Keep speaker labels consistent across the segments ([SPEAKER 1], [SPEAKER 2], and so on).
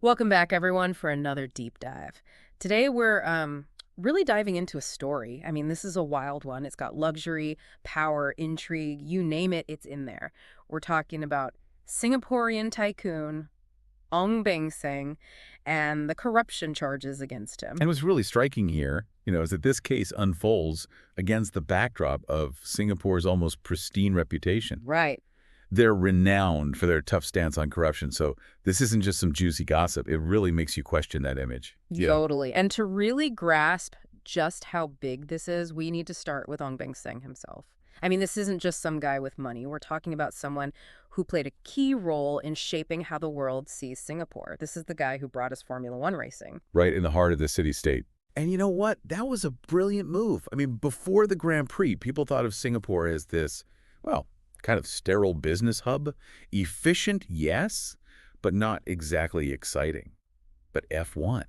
[SPEAKER 1] Welcome back, everyone, for another deep dive. Today, we're really diving into a story. I mean, this is a wild one. It's got luxury, power, intrigue, you name it, it's in there. We're talking about Singaporean tycoon Ong Beng Seng and the corruption charges against him.
[SPEAKER 2] And what's really striking here, is that this case unfolds against the backdrop of Singapore's almost pristine reputation.
[SPEAKER 1] Right.
[SPEAKER 2] They're renowned for their tough stance on corruption, so this isn't just some juicy gossip. It really makes you question that image. Yeah.
[SPEAKER 1] Totally. And to really grasp just how big this is, we need to start with Ong Beng Seng himself. I mean, this isn't just some guy with money. We're talking about someone who played a key role in shaping how the world sees Singapore. This is the guy who brought us Formula One racing.
[SPEAKER 2] Right in the heart of the city-state. And you know what? That was a brilliant move. I mean, before the Grand Prix, people thought of Singapore as this, well, kind of sterile business hub. Efficient, yes, but not exactly exciting. But F1,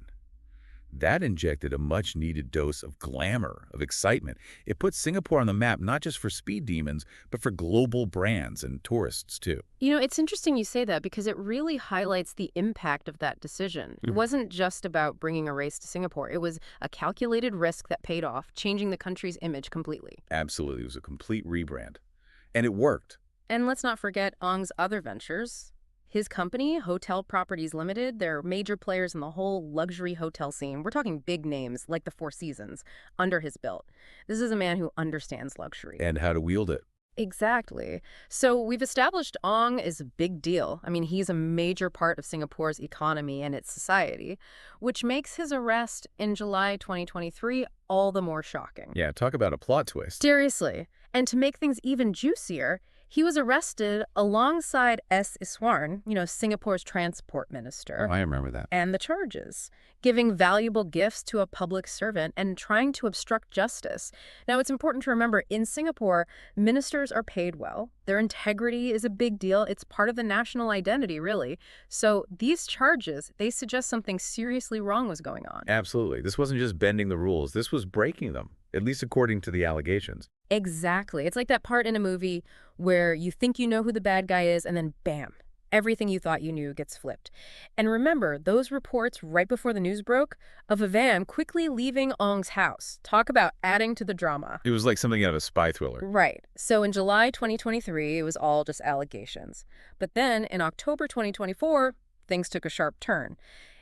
[SPEAKER 2] that injected a much-needed dose of glamour, of excitement. It put Singapore on the map not just for speed demons, but for global brands and tourists, too.
[SPEAKER 1] You know, it's interesting you say that because it really highlights the impact of that decision. It wasn't just about bringing a race to Singapore. It was a calculated risk that paid off, changing the country's image completely.
[SPEAKER 2] Absolutely. It was a complete rebrand. And it worked.
[SPEAKER 1] And let's not forget Ong's other ventures. His company, Hotel Properties Limited, they're major players in the whole luxury hotel scene. We're talking big names like the Four Seasons under his belt. This is a man who understands luxury.
[SPEAKER 2] And how to wield it.
[SPEAKER 1] Exactly. So we've established Ong is a big deal. I mean, he's a major part of Singapore's economy and its society, which makes his arrest in July 2023 all the more shocking.
[SPEAKER 2] Yeah, talk about a plot twist.
[SPEAKER 1] Seriously. And to make things even juicier, he was arrested alongside S. Iswaran, Singapore's transport minister,
[SPEAKER 2] Oh, I remember that.
[SPEAKER 1] and the charges, giving valuable gifts to a public servant and trying to obstruct justice. Now, it's important to remember, in Singapore, ministers are paid well. Their integrity is a big deal. It's part of the national identity, really. So these charges, they suggest something seriously wrong was going on.
[SPEAKER 2] Absolutely. This wasn't just bending the rules. This was breaking them, at least according to the allegations.
[SPEAKER 1] Exactly. It's like that part in a movie where you think you know who the bad guy is, and then bam, everything you thought you knew gets flipped. And remember, those reports right before the news broke of a van quickly leaving Ong's house. Talk about adding to the drama.
[SPEAKER 2] It was like something out of a spy thriller.
[SPEAKER 1] Right. So in July 2023, it was all just allegations. But then in October 2024, things took a sharp turn.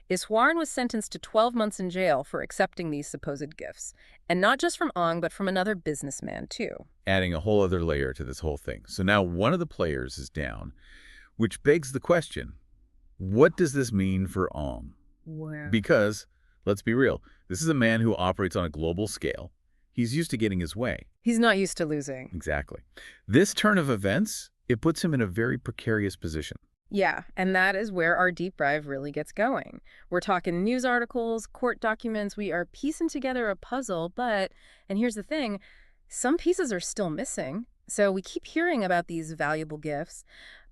[SPEAKER 1] Iswaran was sentenced to 12 months in jail for accepting these supposed gifts. And not just from Ong, but from another businessman, too.
[SPEAKER 2] Adding a whole other layer to this whole thing. So now one of the players is down, which begs the question, what does this mean for Ong?
[SPEAKER 1] Wow.
[SPEAKER 2] Because, let's be real, this is a man who operates on a global scale. He's used to getting his way.
[SPEAKER 1] He's not used to losing.
[SPEAKER 2] Exactly. This turn of events, it puts him in a very precarious position.
[SPEAKER 1] Yeah, and that is where our deep dive really gets going. We're talking news articles, court documents. We are piecing together a puzzle, and here's the thing, some pieces are still missing. So we keep hearing about these valuable gifts,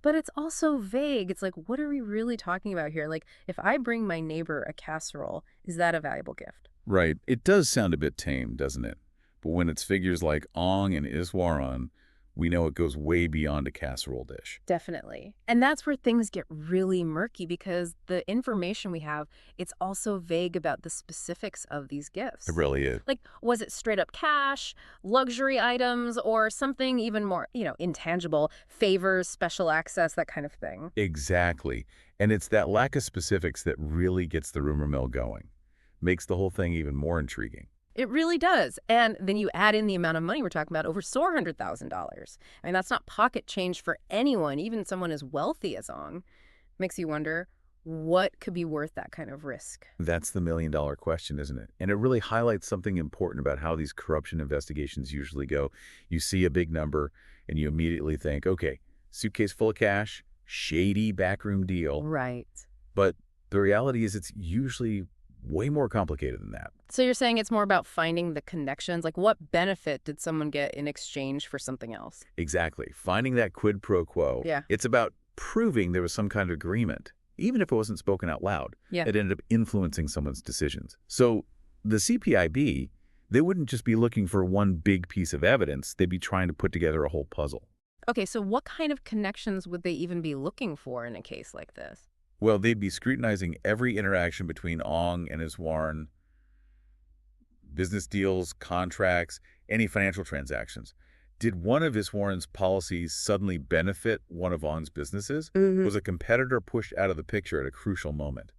[SPEAKER 1] but it's also vague. It's like, what are we really talking about here? Like, if I bring my neighbor a casserole, is that a valuable gift?
[SPEAKER 2] Right. It does sound a bit tame, doesn't it? But when it's figures like Ong and Iswaran, we know it goes way beyond a casserole dish.
[SPEAKER 1] Definitely. And that's where things get really murky because the information we have, it's also vague about the specifics of these gifts.
[SPEAKER 2] It really is.
[SPEAKER 1] Like, was it straight up cash, luxury items, or something even more, intangible, favors, special access, that kind of thing?
[SPEAKER 2] Exactly. And it's that lack of specifics that really gets the rumor mill going. Makes the whole thing even more intriguing.
[SPEAKER 1] It really does. And then you add in the amount of money we're talking about, over $400,000. I mean, that's not pocket change for anyone, even someone as wealthy as Ong. Makes you wonder, what could be worth that kind of risk?
[SPEAKER 2] That's the million-dollar question, isn't it? And it really highlights something important about how these corruption investigations usually go. You see a big number, and you immediately think, okay, suitcase full of cash, shady backroom deal.
[SPEAKER 1] Right.
[SPEAKER 2] But the reality is it's usually way more complicated than that.
[SPEAKER 1] So you're saying it's more about finding the connections? Like, what benefit did someone get in exchange for something else?
[SPEAKER 2] Exactly. Finding that quid pro quo.
[SPEAKER 1] Yeah.
[SPEAKER 2] It's about proving there was some kind of agreement, even if it wasn't spoken out loud.
[SPEAKER 1] Yeah.
[SPEAKER 2] It ended up influencing someone's decisions. So the CPIB, they wouldn't just be looking for one big piece of evidence. They'd be trying to put together a whole puzzle.
[SPEAKER 1] Okay, so what kind of connections would they even be looking for in a case like this?
[SPEAKER 2] Well, they'd be scrutinizing every interaction between Ong and his Warren, business deals, contracts, any financial transactions. Did one of Iswaran's policies suddenly benefit one of Ong's businesses?
[SPEAKER 1] Hmm.
[SPEAKER 2] Was a competitor pushed out of the picture at a crucial moment?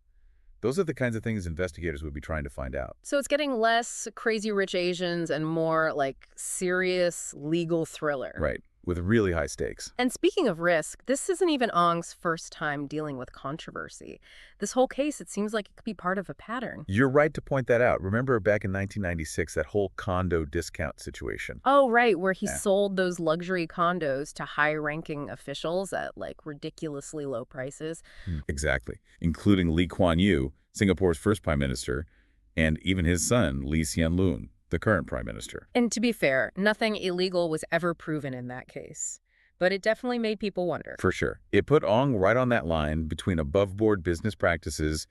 [SPEAKER 2] Those are the kinds of things investigators would be trying to find out.
[SPEAKER 1] So it's getting less crazy rich Asians and more like serious legal thriller.
[SPEAKER 2] Right, with really high stakes.
[SPEAKER 1] And speaking of risk, this isn't even Ong's first time dealing with controversy. This whole case, it seems like it could be part of a pattern.
[SPEAKER 2] You're right to point that out. Remember back in 1996, that whole condo discount situation?
[SPEAKER 1] Oh, right, where he
[SPEAKER 2] Yeah.
[SPEAKER 1] sold those luxury condos to high-ranking officials at like ridiculously low prices.
[SPEAKER 2] Exactly, including Lee Kuan Yew, Singapore's first prime minister, and even his son, Lee Hsien Loong, the current prime minister.
[SPEAKER 1] And to be fair, nothing illegal was ever proven in that case. But it definitely made people wonder.
[SPEAKER 2] For sure. It put Ong right on that line between above-board business practices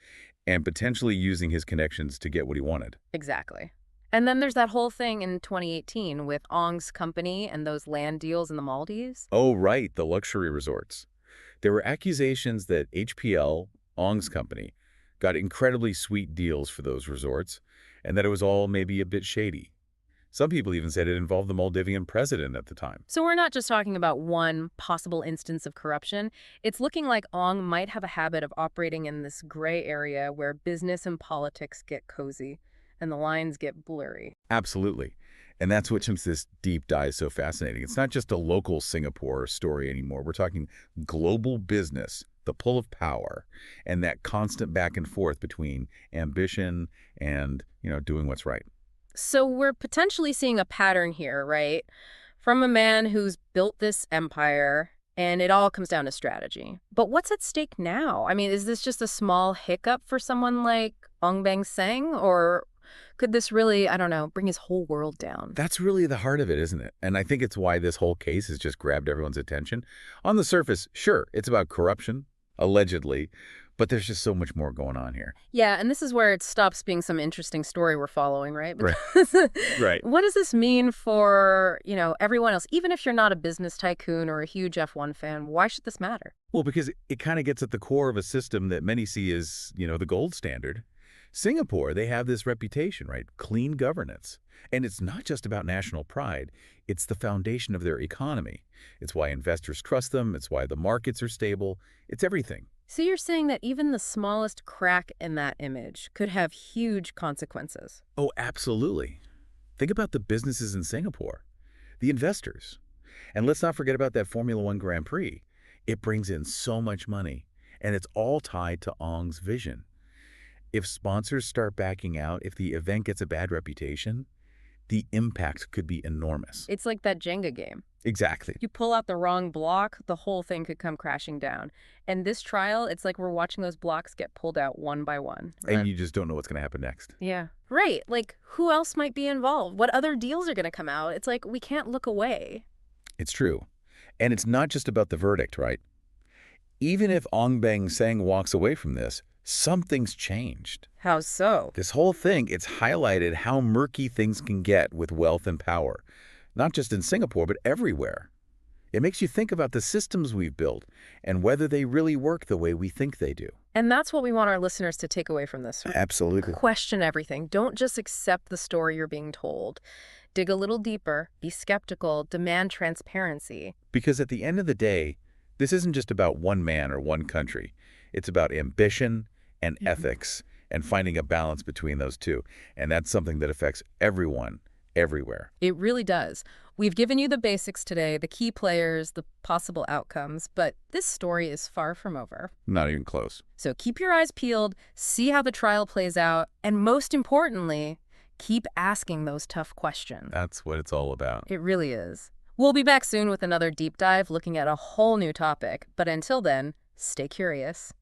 [SPEAKER 2] and potentially using his connections to get what he wanted.
[SPEAKER 1] Exactly. And then there's that whole thing in 2018 with Ong's company and those land deals in the Maldives.
[SPEAKER 2] Oh, right, the luxury resorts. There were accusations that HPL, Ong's company, got incredibly sweet deals for those resorts, and that it was all maybe a bit shady. Some people even said it involved the Maldivian president at the time.
[SPEAKER 1] So we're not just talking about one possible instance of corruption. It's looking like Ong might have a habit of operating in this gray area where business and politics get cozy and the lines get blurry.
[SPEAKER 2] Absolutely. And that's what makes this deep dive so fascinating. It's not just a local Singapore story anymore. We're talking global business, the pull of power, and that constant back and forth between ambition and, doing what's right.
[SPEAKER 1] So we're potentially seeing a pattern here, right? From a man who's built this empire, and it all comes down to strategy. But what's at stake now? I mean, is this just a small hiccup for someone like Ong Beng Seng, or could this really, I don't know, bring his whole world down?
[SPEAKER 2] That's really the heart of it, isn't it? And I think it's why this whole case has just grabbed everyone's attention. On the surface, sure, it's about corruption, allegedly, but there's just so much more going on here.
[SPEAKER 1] Yeah, and this is where it stops being some interesting story we're following, right?
[SPEAKER 2] Right.
[SPEAKER 1] Because
[SPEAKER 2] Right.
[SPEAKER 1] what does this mean for, everyone else? Even if you're not a business tycoon or a huge F1 fan, why should this matter?
[SPEAKER 2] Well, because it kind of gets at the core of a system that many see as, the gold standard. Singapore, they have this reputation, right? Clean governance. And it's not just about national pride. It's the foundation of their economy. It's why investors trust them. It's why the markets are stable. It's everything.
[SPEAKER 1] So you're saying that even the smallest crack in that image could have huge consequences.
[SPEAKER 2] Oh, absolutely. Think about the businesses in Singapore, the investors. And let's not forget about that Formula One Grand Prix. It brings in so much money, and it's all tied to Ong's vision. If sponsors start backing out, if the event gets a bad reputation, the impact could be enormous.
[SPEAKER 1] It's like that Jenga game.
[SPEAKER 2] Exactly.
[SPEAKER 1] You pull out the wrong block, the whole thing could come crashing down. And this trial, it's like we're watching those blocks get pulled out one by one.
[SPEAKER 2] And you just don't know what's going to happen next.
[SPEAKER 1] Yeah. Right. Like, who else might be involved? What other deals are going to come out? It's like we can't look away.
[SPEAKER 2] It's true. And it's not just about the verdict, right? Even if Ong Beng Seng walks away from this, something's changed.
[SPEAKER 1] How so?
[SPEAKER 2] This whole thing, it's highlighted how murky things can get with wealth and power, not just in Singapore, but everywhere. It makes you think about the systems we've built and whether they really work the way we think they do.
[SPEAKER 1] And that's what we want our listeners to take away from this.
[SPEAKER 2] Absolutely.
[SPEAKER 1] Question everything. Don't just accept the story you're being told. Dig a little deeper, be skeptical, demand transparency.
[SPEAKER 2] Because at the end of the day, this isn't just about one man or one country. It's about ambition and ethics and finding a balance between those two. And that's something that affects everyone, everywhere.
[SPEAKER 1] It really does. We've given you the basics today, the key players, the possible outcomes, but this story is far from over.
[SPEAKER 2] Not even close.
[SPEAKER 1] So keep your eyes peeled, see how the trial plays out, and most importantly, keep asking those tough questions.
[SPEAKER 2] That's what it's all about.
[SPEAKER 1] It really is. We'll be back soon with another deep dive looking at a whole new topic, but until then, stay curious.